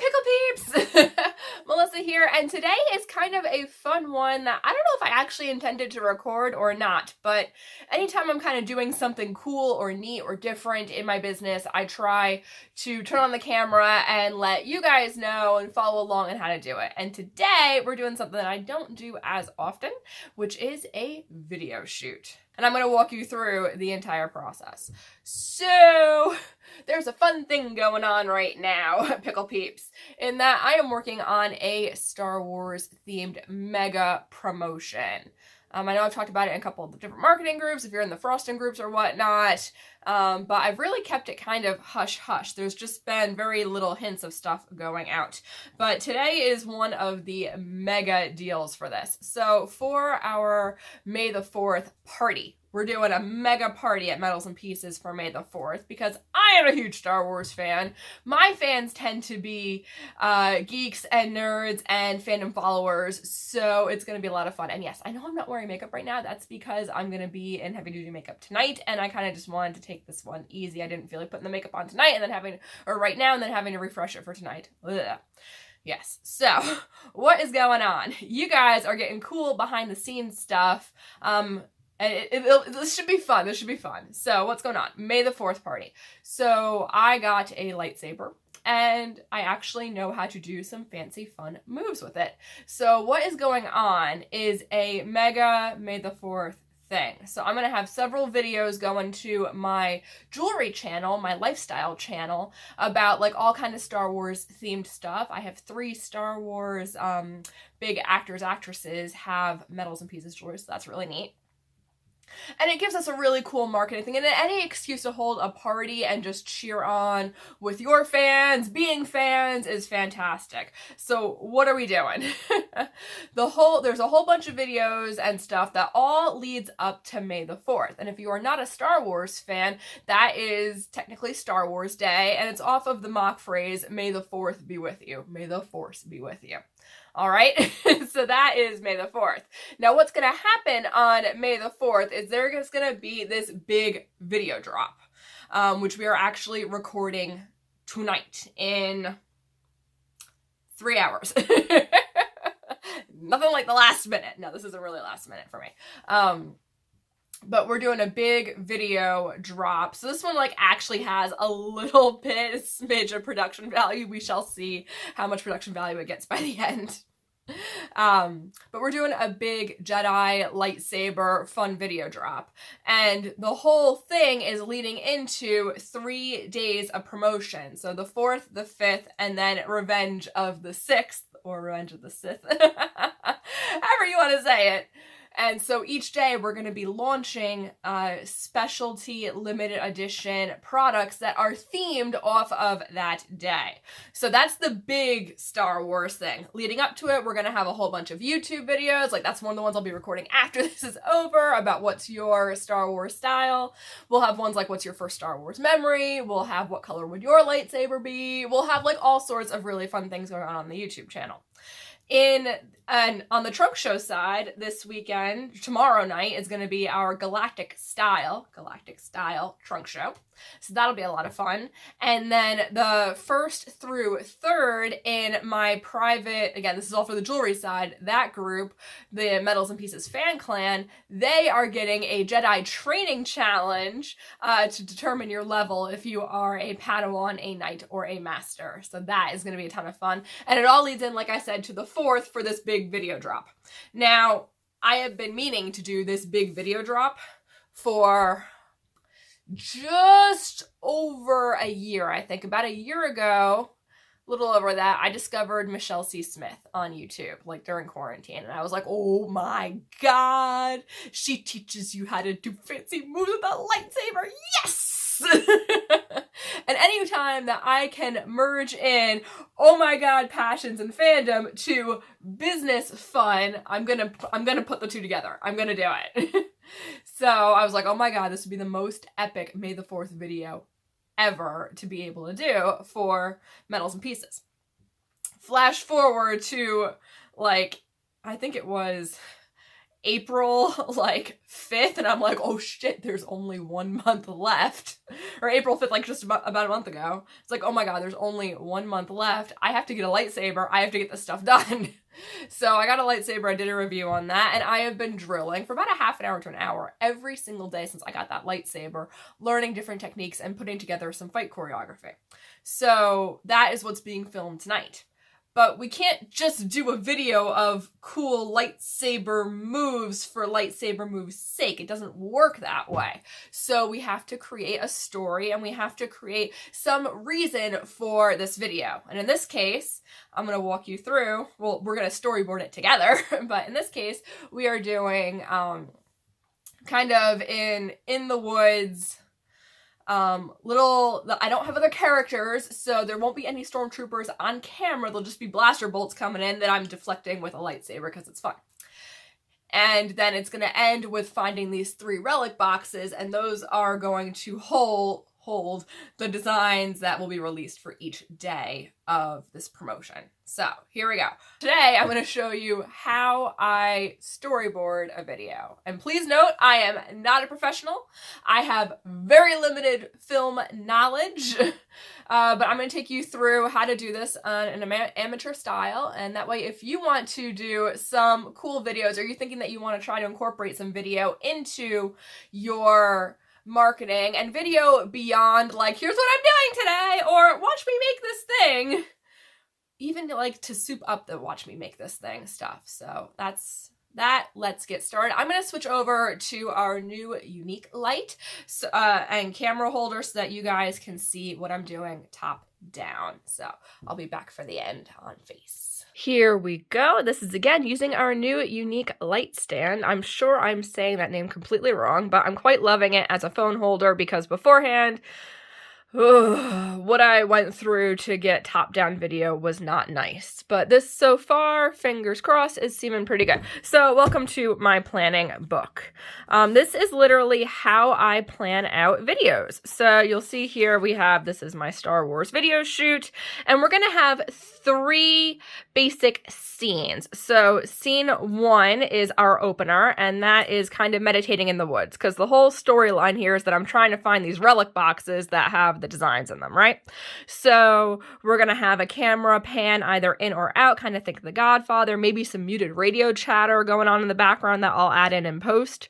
Pickle Peeps! Melissa here, and today is kind of a fun one that I don't know if I actually intended to record or not, but anytime I'm kind of doing something cool or neat or different in my business, I try to turn on the camera and let you guys know and follow along on how to do it. And today we're doing something that I don't do as often, which is a video shoot. And I'm going to walk you through the entire process. So, there's a fun thing going on right now, Pickle Peeps, in that I am working on a Star Wars themed mega promotion. I know I've talked about it in a couple of the different marketing groups, if you're in the frosting groups or whatnot, but I've really kept it kind of hush-hush. There's just been very little hints of stuff going out. But today is one of the mega deals for this. So for our May the 4th party, we're doing a mega party at Metals and Pieces for May the 4th because I am a huge Star Wars fan. My fans tend to be geeks and nerds and fandom followers, so it's going to be a lot of fun. And yes, I know I'm not wearing makeup right now. That's because I'm going to be in heavy-duty makeup tonight, and I kind of just wanted to take this one easy. I didn't feel like putting the makeup on tonight and then right now and then having to refresh it for tonight. Ugh. Yes, so what is going on? You guys are getting cool behind-the-scenes stuff. This should be fun. This should be fun. So what's going on? May the 4th party. So I got a lightsaber and I actually know how to do some fancy fun moves with it. So what is going on is a mega May the 4th thing. So I'm going to have several videos going to my jewelry channel, my lifestyle channel, about like all kind of Star Wars themed stuff. I have 3 Star Wars big actors, actresses have Metals and Pieces jewelry, so that's really neat. And it gives us a really cool marketing thing, and any excuse to hold a party and just cheer on with your fans, being fans, is fantastic. So what are we doing? There's a whole bunch of videos and stuff that all leads up to May the 4th. And if you are not a Star Wars fan, that is technically Star Wars Day, and it's off of the mock phrase, May the 4th be with you. May the Force be with you. All right, so that is May the 4th. Now, what's going to happen on May the 4th is there's going to be this big video drop, which we are actually recording tonight in 3 hours. Nothing like the last minute. No, this isn't really last minute for me. But we're doing a big video drop. So this one like actually has a little bit, a smidge of production value. We shall see how much production value it gets by the end. But we're doing a big Jedi lightsaber fun video drop. And the whole thing is leading into 3 days of promotion. So the 4th, the 5th, and then Revenge of the 6th, or Revenge of the Sith. However you want to say it. And so each day we're going to be launching specialty limited edition products that are themed off of that day. So that's the big Star Wars thing. Leading up to it, we're going to have a whole bunch of YouTube videos. Like that's one of the ones I'll be recording after this is over about what's your Star Wars style. We'll have ones like what's your first Star Wars memory. We'll have what color would your lightsaber be. We'll have like all sorts of really fun things going on the YouTube channel. And on the trunk show side, this weekend, tomorrow night, is going to be our Galactic Style trunk show. So that'll be a lot of fun. And then the 1st through 3rd in my private, again, this is all for the jewelry side, that group, the Metals and Pieces fan clan, they are getting a Jedi training challenge to determine your level if you are a Padawan, a Knight, or a Master. So that is going to be a ton of fun. And it all leads in, like I said, to the 4th for this big video drop. Now, I have been meaning to do this big video drop for just over a year, I think. About a year ago, a little over that, I discovered Michelle C. Smith on YouTube, like during quarantine. And I was like, oh my God, she teaches you how to do fancy moves with a lightsaber. Yes! And anytime that I can merge in, oh my God, passions and fandom to business fun, I'm gonna put the two together. I'm gonna do it. So I was like, oh my God, this would be the most epic May the 4th video ever to be able to do for Metals and Pieces. Flash forward to like, I think it was April like 5th, and I'm like, oh shit, there's only 1 month left. Or April 5th, like just about a month ago. It's like, oh my god, there's only 1 month left. I have to get a lightsaber. I have to get this stuff done. So I got a lightsaber. I did a review on that, and I have been drilling for about a half an hour to an hour every single day since I got that lightsaber, learning different techniques and putting together some fight choreography. So that is what's being filmed tonight. But we can't just do a video of cool lightsaber moves for lightsaber moves' sake. It doesn't work that way. So we have to create a story, and we have to create some reason for this video. And in this case, I'm going to walk you through, well, we're going to storyboard it together, but in this case, we are doing kind of in the woods, I don't have other characters, so there won't be any stormtroopers on camera. There'll just be blaster bolts coming in that I'm deflecting with a lightsaber because it's fun. And then it's going to end with finding these 3 relic boxes, and those are going to hold the designs that will be released for each day of this promotion. So here we go. Today I'm going to show you how I storyboard a video. And please note, I am not a professional. I have very limited film knowledge, but I'm going to take you through how to do this on an amateur style. And that way, if you want to do some cool videos, or you're thinking that you want to try to incorporate some video into your marketing and video beyond, like, here's what I'm doing today, or watch me make this thing, even like to soup up the watch me make this thing stuff. So that's that. Let's get started. I'm going to switch over to our new unique light and camera holder so that you guys can see what I'm doing top down. So I'll be back for the end on face. Here we go. This is again using our new unique light stand. I'm sure I'm saying that name completely wrong, but I'm quite loving it as a phone holder because beforehand, what I went through to get top-down video was not nice. But this, so far, fingers crossed, is seeming pretty good. So welcome to my planning book. This is literally how I plan out videos. So you'll see here we have, this is my Star Wars video shoot, and we're going to have 3 basic scenes. So scene 1 is our opener, and that is kind of meditating in the woods, because the whole storyline here is that I'm trying to find these relic boxes that have the designs in them, right? So we're going to have a camera pan either in or out, kind of think of The Godfather, maybe some muted radio chatter going on in the background that I'll add in post.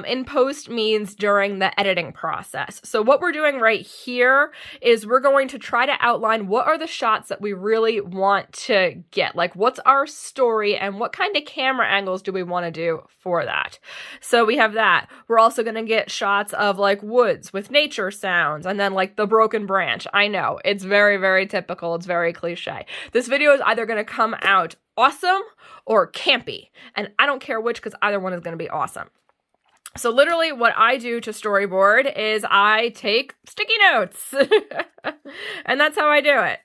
In post means during the editing process. So what we're doing right here is we're going to try to outline what are the shots that we really want to get, like what's our story and what kind of camera angles do we want to do for that. So we have that. We're also going to get shots of like woods with nature sounds, and then like the broken branch. I know, it's very, very typical. It's very cliche. This video is either going to come out awesome or campy, and I don't care which, because either one is going to be awesome. So literally what I do to storyboard is I take sticky notes and that's how I do it.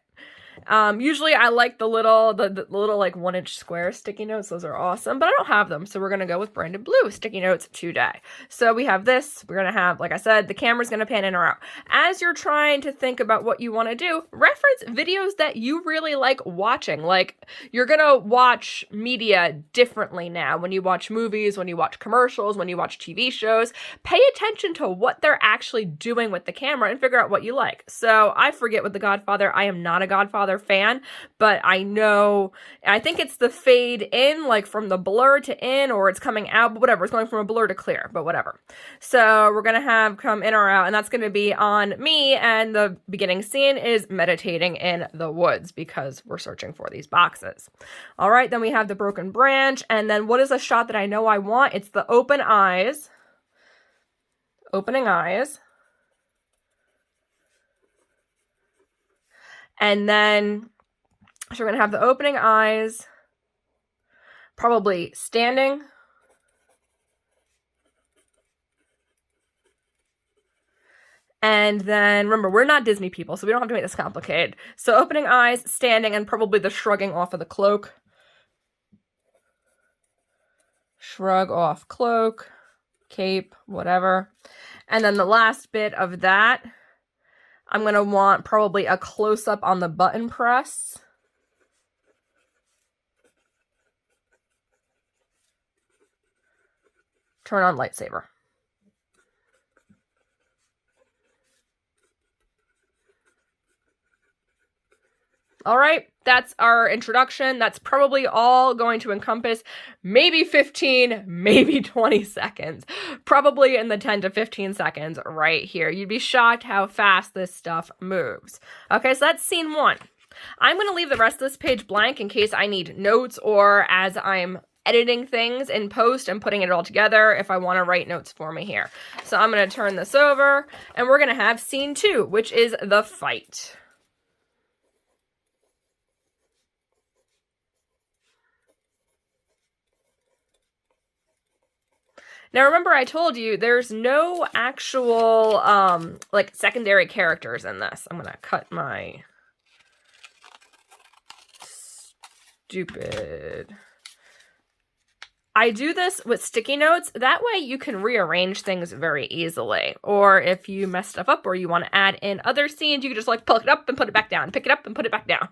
Usually I like the little like 1-inch square sticky notes. Those are awesome, but I don't have them. So we're going to go with branded blue sticky notes today. So we have this, we're going to have, like I said, the camera's going to pan in or out. As you're trying to think about what you want to do, reference videos that you really like watching. Like, you're going to watch media differently now. When you watch movies, when you watch commercials, when you watch TV shows, pay attention to what they're actually doing with the camera and figure out what you like. So I forget with The Godfather, I am not a Godfather fan, but I know, I think it's the fade in, like from the blur to in, or it's coming out, but whatever, it's going from a blur to clear, but whatever. So we're going to have come in or out, and that's going to be on me, and the beginning scene is meditating in the woods because we're searching for these boxes. All right, then we have the broken branch, and then what is a shot that I know I want? It's the open eyes, opening eyes. And then, so we're going to have the opening eyes, probably standing. And then, remember, we're not Disney people, so we don't have to make this complicated. So opening eyes, standing, and probably the shrugging off of the cloak. Shrug off cloak, cape, whatever. And then the last bit of that, I'm going to want probably a close-up on the button press. Turn on lightsaber. All right, that's our introduction. That's probably all going to encompass maybe 15, maybe 20 seconds. Probably in the 10 to 15 seconds right here. You'd be shocked how fast this stuff moves. Okay, so that's scene 1. I'm going to leave the rest of this page blank in case I need notes or as I'm editing things in post and putting it all together if I want to write notes for me here. So I'm going to turn this over and we're going to have scene 2, which is the fight. Now, remember I told you there's no actual, like, secondary characters in this. I'm going to cut my stupid... I do this with sticky notes. That way you can rearrange things very easily. Or if you mess stuff up or you want to add in other scenes, you can just like pick it up and put it back down. Pick it up and put it back down.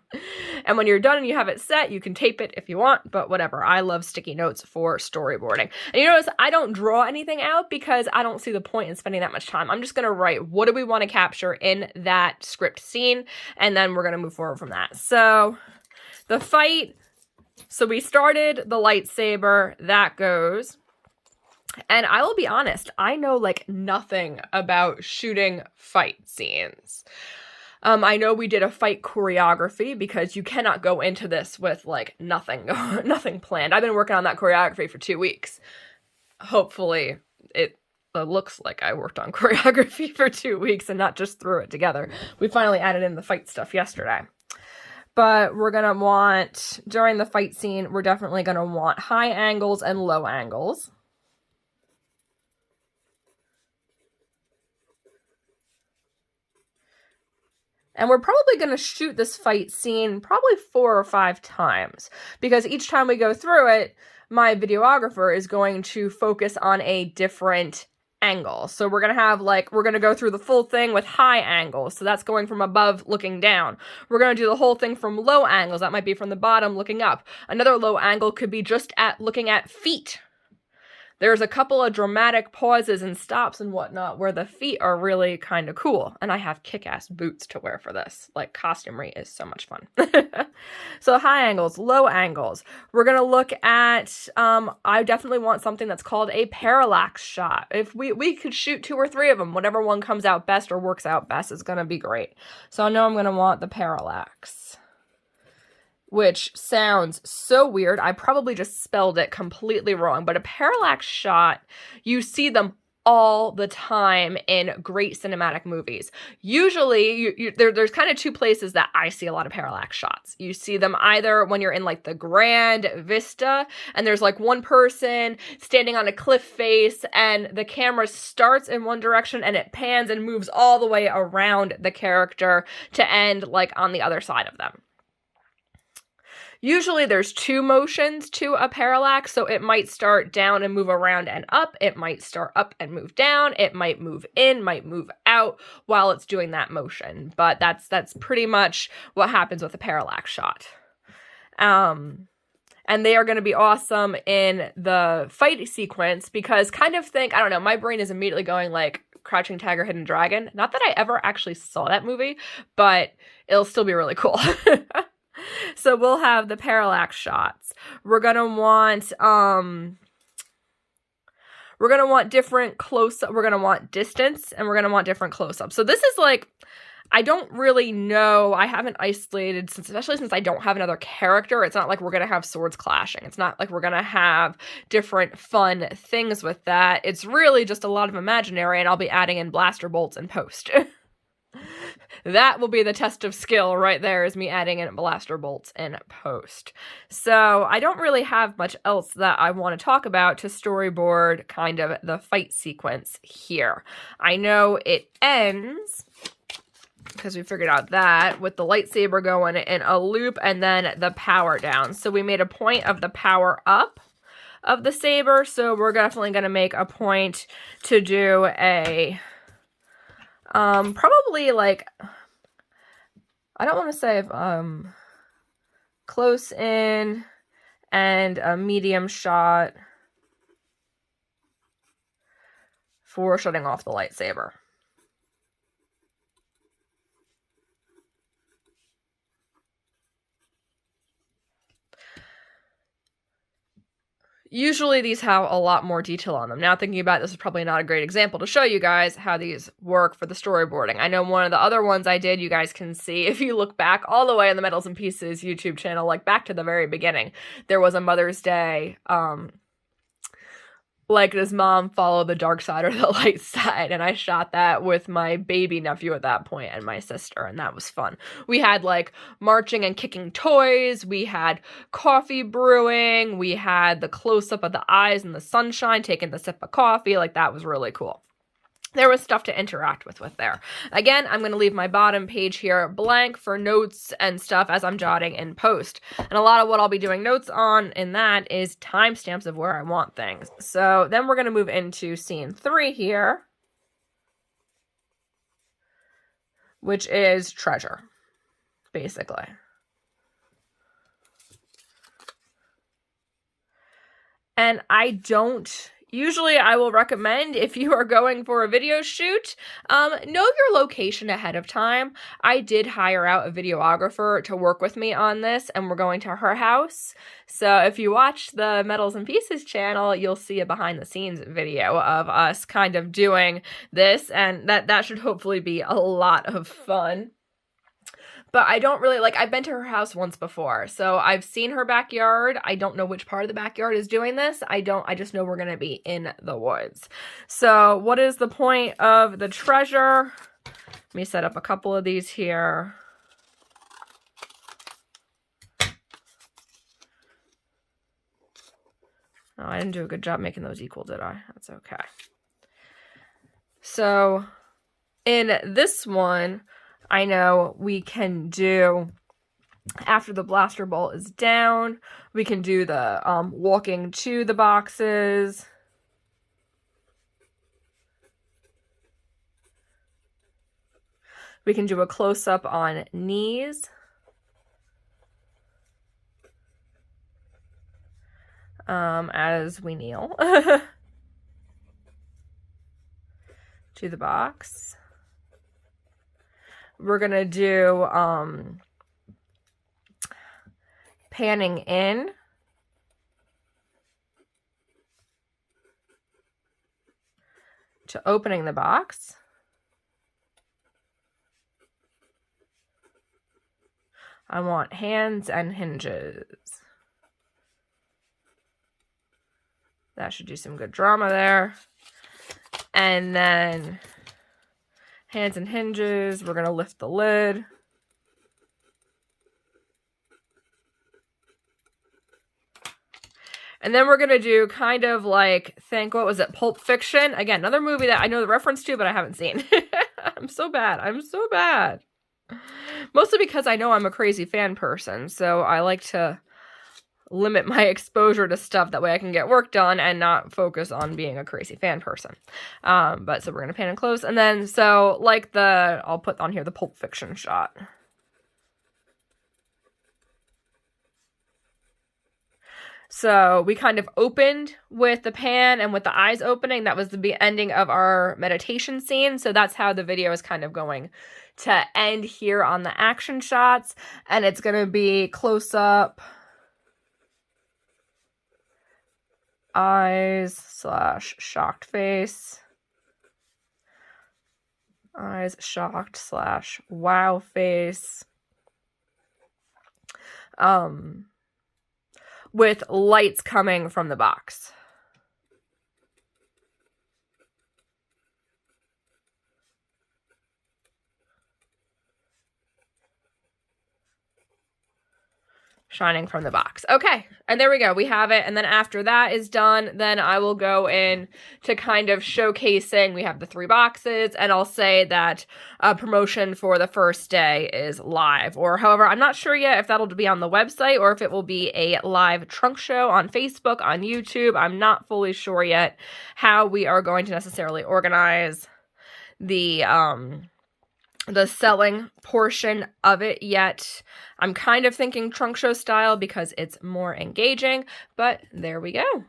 And when you're done and you have it set, you can tape it if you want, but whatever. I love sticky notes for storyboarding. And you notice I don't draw anything out because I don't see the point in spending that much time. I'm just going to write what do we want to capture in that script scene, and then we're going to move forward from that. So the fight... So we started the lightsaber, that goes. And I will be honest, I know like nothing about shooting fight scenes. I know we did a fight choreography because you cannot go into this with like nothing planned. I've been working on that choreography for 2 weeks. Hopefully it looks like I worked on choreography for 2 weeks and not just threw it together. We finally added in the fight stuff yesterday. But we're going to want, during the fight scene, we're definitely going to want high angles and low angles. And we're probably going to shoot this fight scene probably 4 or 5 times. Because each time we go through it, my videographer is going to focus on a different angle. So we're going to have like, we're going to go through the full thing with high angles. So that's going from above looking down. We're going to do the whole thing from low angles. That might be from the bottom looking up. Another low angle could be just at looking at feet. There's a couple of dramatic pauses and stops and whatnot where the feet are really kind of cool. And I have kick-ass boots to wear for this. Like, costumery is so much fun. So high angles, low angles. We're going to look at, I definitely want something that's called a parallax shot. If we could shoot 2 or 3 of them, whatever one comes out best or works out best is going to be great. So I know I'm going to want the parallax, which sounds so weird. I probably just spelled it completely wrong, but a parallax shot, you see them all the time in great cinematic movies. Usually, there's kind of 2 places that I see a lot of parallax shots. You see them either when you're in like the grand vista, and there's like one person standing on a cliff face, and the camera starts in one direction, and it pans and moves all the way around the character to end like on the other side of them. Usually there's 2 motions to a parallax, so it might start down and move around and up. It might start up and move down. It might move in, might move out while it's doing that motion. But that's pretty much what happens with a parallax shot. And they are going to be awesome in the fight sequence because kind of think, I don't know, my brain is immediately going like Crouching Tiger, Hidden Dragon. Not that I ever actually saw that movie, but it'll still be really cool. So we'll have the parallax shots. We're going to want different close-up. We're going to want distance, and we're going to want different close-ups. So this is like, I don't really know. I haven't isolated, especially since I don't have another character. It's not like we're going to have swords clashing. It's not like we're going to have different fun things with that. It's really just a lot of imaginary, and I'll be adding in blaster bolts in post. That will be the test of skill right there, is me adding in blaster bolts in post. So I don't really have much else that I want to talk about to storyboard kind of the fight sequence here. I know it ends, because we figured out that, with the lightsaber going in a loop and then the power down. So we made a point of the power up of the saber, so we're definitely going to make a point to do a... probably like, I don't want to say close in and a medium shot. for shutting off the lightsaber. Usually these have a lot more detail on them. Now thinking about it, this is probably not a great example to show you guys how these work for the storyboarding. I know one of the other ones I did, you guys can see, if you look back all the way on the Metals and Pieces YouTube channel, like back to the very beginning, there was a Mother's Day, like does mom follow the dark side or the light side? And I shot that with my baby nephew at that point and my sister, and that was fun. We had like marching and kicking toys, we had coffee brewing, we had the close-up of the eyes in the sunshine, taking the sip of coffee, like that was really cool. There was stuff to interact with there. Again, I'm going to leave my bottom page here blank for notes and stuff as I'm jotting in post. And a lot of what I'll be doing notes on in that is timestamps of where I want things. So then we're going to move into scene 3 here, which is treasure, basically. And usually I will recommend, if you are going for a video shoot, know your location ahead of time. I did hire out a videographer to work with me on this, and we're going to her house. So if you watch the Metals and Pieces channel, you'll see a behind the scenes video of us kind of doing this, and that should hopefully be a lot of fun. But I don't really, I've been to her house once before, so I've seen her backyard. I don't know which part of the backyard is doing this. I just know we're going to be in the woods. So what is the point of the treasure? Let me set up a couple of these here. Oh, I didn't do a good job making those equal, did I? That's okay. So in this one, I know we can do, after the blaster bolt is down, we can do the walking to the boxes. We can do a close-up on knees. As we kneel to the box. We're going to do panning in. To opening the box. I want hands and hinges. That should do some good drama there. And then hands and hinges, we're going to lift the lid. And then we're going to do kind of what was it, Pulp Fiction? Again, another movie that I know the reference to, but I haven't seen. I'm so bad. Mostly because I know I'm a crazy fan person, so I like to limit my exposure to stuff, that way I can get work done and not focus on being a crazy fan person. But so we're going to pan and close. And then, so I'll put on here the Pulp Fiction shot. So we kind of opened with the pan and with the eyes opening. That was the ending of our meditation scene. So that's how the video is kind of going to end here on the action shots. And it's going to be close up. Eyes / shocked face. Eyes shocked / wow face. With lights coming from the box. Shining from the box. Okay, and there we go. We have it. And then after that is done, then I will go in to kind of showcasing. We have the 3 boxes, and I'll say that promotion for the first day is live. Or however, I'm not sure yet if that'll be on the website or if it will be a live trunk show on Facebook, on YouTube. I'm not fully sure yet how we are going to necessarily organize the selling portion of it yet. I'm kind of thinking trunk show style because it's more engaging, but there we go.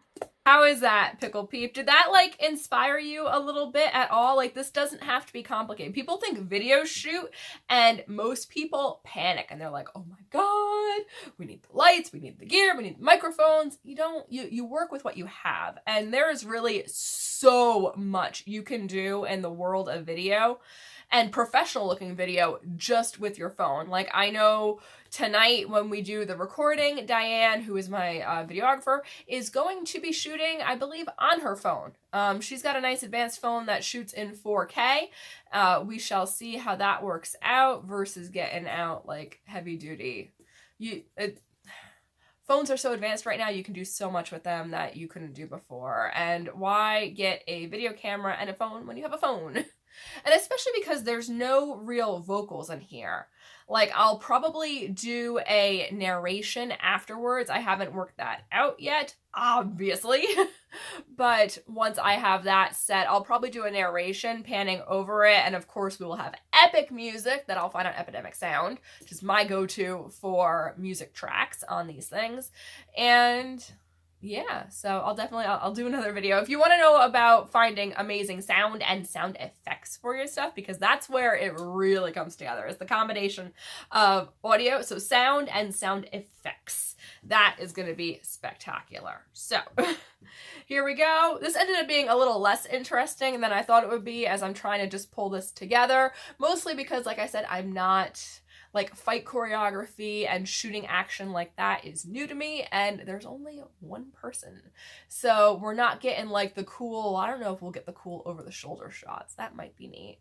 How is that, Pickle Peep? Did that like inspire you a little bit at all? Like, this doesn't have to be complicated. People think video shoot, and most people panic and they're like, oh my God, we need the lights, we need the gear, we need the microphones. You work with what you have. And there is really so much you can do in the world of video and professional looking video just with your phone. Like, I know tonight when we do the recording, Diane, who is my videographer, is going to be shooting, I believe, on her phone. She's got a nice advanced phone that shoots in 4K. We shall see how that works out versus getting out like heavy duty. Phones are so advanced right now, you can do so much with them that you couldn't do before. And why get a video camera and a phone when you have a phone? And especially because there's no real vocals in here. Like, I'll probably do a narration afterwards. I haven't worked that out yet, obviously. But once I have that set, I'll probably do a narration panning over it. And of course, we will have epic music that I'll find on Epidemic Sound, which is my go-to for music tracks on these things. And yeah, so I'll do another video. If you want to know about finding amazing sound and sound effects for your stuff, because that's where it really comes together, is the combination of audio, so sound and sound effects. That is going to be spectacular. So here we go. This ended up being a little less interesting than I thought it would be, as I'm trying to just pull this together, mostly because, like I said, I'm not... like, fight choreography and shooting action like that is new to me, and there's only one person. So we're not getting like the cool, I don't know if we'll get the cool over the shoulder shots. That might be neat.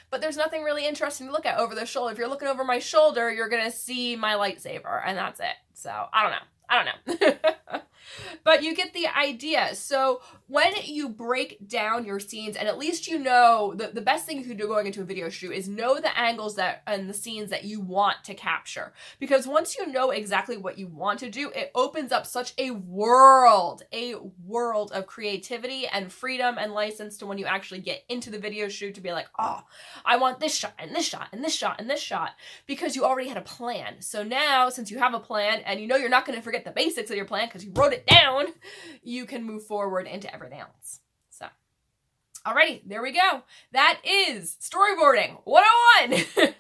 But there's nothing really interesting to look at over the shoulder. If you're looking over my shoulder, you're gonna see my lightsaber, and that's it. So I don't know. But you get the idea. So when you break down your scenes, and at least you know, the best thing you can do going into a video shoot is know the angles that and the scenes that you want to capture. Because once you know exactly what you want to do, it opens up such a world of creativity and freedom and license to when you actually get into the video shoot to be like, oh, I want this shot and this shot and this shot and this shot, because you already had a plan. So now, since you have a plan and you know you're not going to forget the basics of your plan because you wrote it down, you can move forward into everything else. So, alrighty, there we go. That is Storyboarding 101.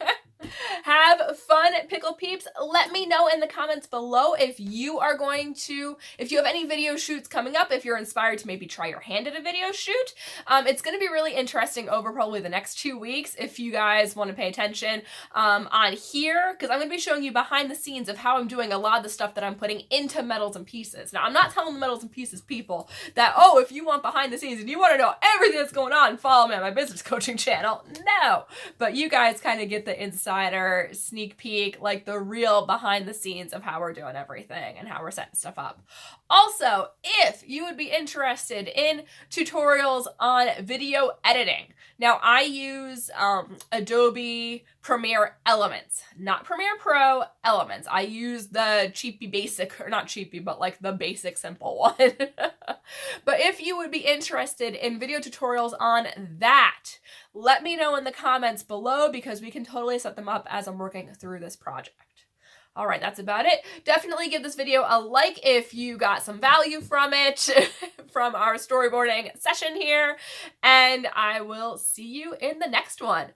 Have fun, Pickle Peeps. Let me know in the comments below if you have any video shoots coming up, if you're inspired to maybe try your hand at a video shoot. It's going to be really interesting over probably the next 2 weeks if you guys want to pay attention on here, because I'm going to be showing you behind the scenes of how I'm doing a lot of the stuff that I'm putting into Metals and Pieces. Now, I'm not telling the Metals and Pieces people that, oh, if you want behind the scenes and you want to know everything that's going on, follow me on my business coaching channel. No, but you guys kind of get the insider sneak peek, like the real behind the scenes of how we're doing everything and how we're setting stuff up. Also, if you would be interested in tutorials on video editing, now I use Adobe Premiere Elements, not Premiere Pro, Elements. I use the cheapy basic, or not cheapy, but like the basic simple one. But if you would be interested in video tutorials on that, let me know in the comments below, because we can totally set them up as I'm working through this project. All right, that's about it. Definitely give this video a like if you got some value from it, from our storyboarding session here, and I will see you in the next one.